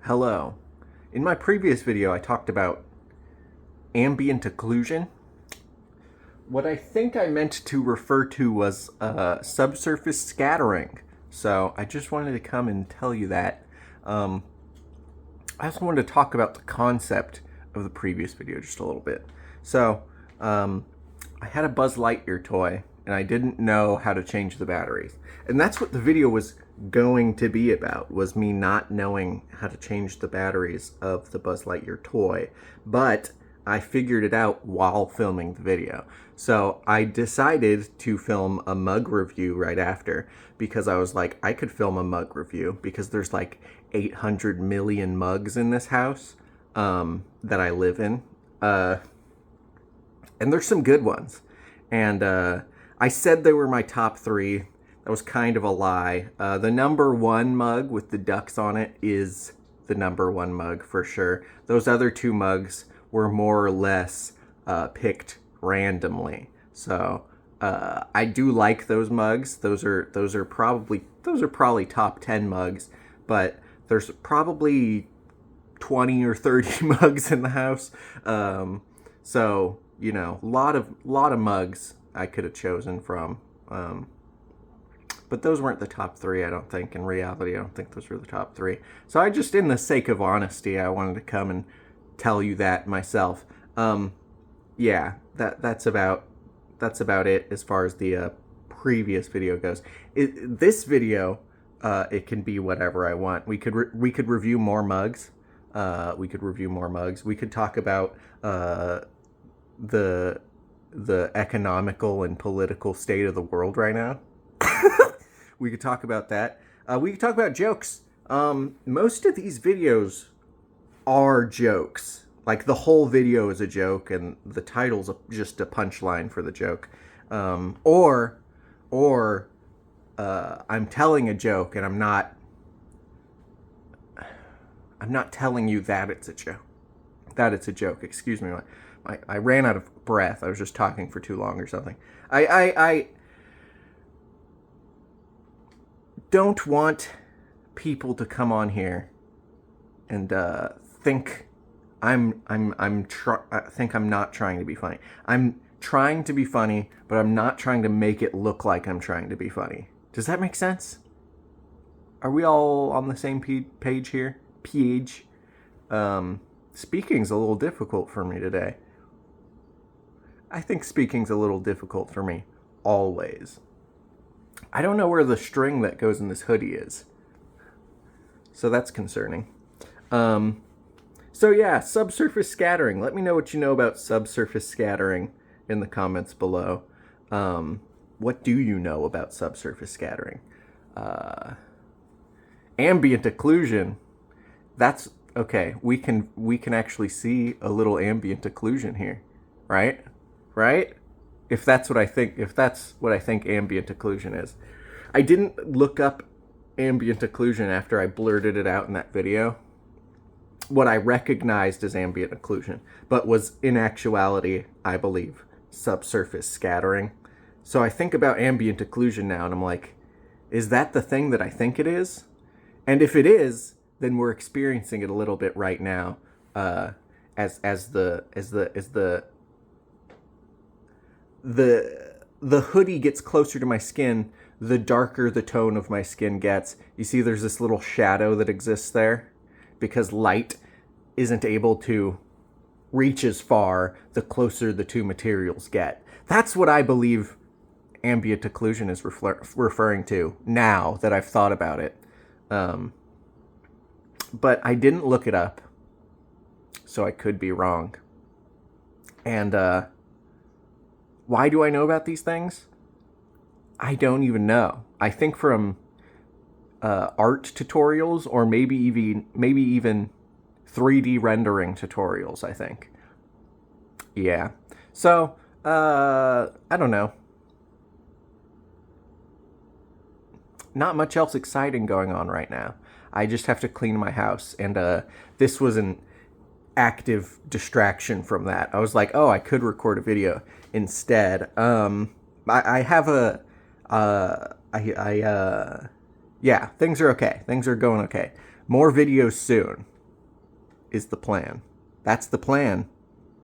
Hello. In my previous video, I talked about ambient occlusion. What I think I meant to refer to was subsurface scattering. So I just wanted to come and tell you that. I also wanted to talk about the concept of the previous video just a little bit. So I had a Buzz Lightyear toy, and I didn't know how to change the batteries. And that's what the video was going to be about, was me not knowing how to change the batteries of the Buzz Lightyear toy. But I figured it out while filming the video. So I decided to film a mug review right after, because I was like, I could film a mug review because there's like 800 million mugs in this house that I live in. And there's some good ones. And I said they were my top three. That was kind of a lie. The number one mug with the ducks on it is the number one mug for sure. Those other two mugs were more or less picked randomly. So I do like those mugs. Those are probably top 10 mugs, but there's probably 20 or 30 mugs in the house. So, you know, a lot of mugs I could have chosen from. But those weren't the top three, I don't think. In reality, I don't think those were the top three. So I just, in the sake of honesty, I wanted to come and tell you that myself. Yeah, that's about it as far as the previous video goes. This video, it can be whatever I want. We could review more mugs. We could talk about the economical and political state of the world right now. We could talk about that. We could talk about jokes. Most of these videos are jokes. Like, the whole video is a joke, and the title's just a punchline for the joke. Or I'm telling a joke, and I'm not telling you that it's a joke. That it's a joke. Excuse me. I ran out of breath. I was just talking for too long or something. I don't want people to come on here and think I'm not trying to be funny. I'm trying to be funny, but I'm not trying to make it look like I'm trying to be funny. Does that make sense? Are we all on the same page here? Page. Speaking's a little difficult for me today. I think speaking's a little difficult for me always. I don't know where the string that goes in this hoodie is. So that's concerning. So yeah, subsurface scattering. Let me know what you know about subsurface scattering in the comments below. What do you know about subsurface scattering? Ambient occlusion. That's okay. We can actually see a little ambient occlusion here, right? Right? If that's what I think ambient occlusion is. I didn't look up ambient occlusion after I blurted it out in that video. What I recognized as ambient occlusion, but was in actuality, I believe, subsurface scattering. So I think about ambient occlusion now, and I'm like, is that the thing that I think it is? And if it is, then we're experiencing it a little bit right now, as the hoodie gets closer to my skin, the darker the tone of my skin gets. You see there's this little shadow that exists there because light isn't able to reach as far the closer the two materials get. That's what I believe ambient occlusion is referring to now that I've thought about it. But I didn't look it up, so I could be wrong. And why do I know about these things? I don't even know. I think from art tutorials, or maybe even 3D rendering tutorials, I think. Yeah. So, I don't know. Not much else exciting going on right now. I just have to clean my house, and this was an active distraction from that. I was like, oh, I could record a video instead. Yeah, things are okay. Things are going okay. More videos soon. is the plan. That's the plan.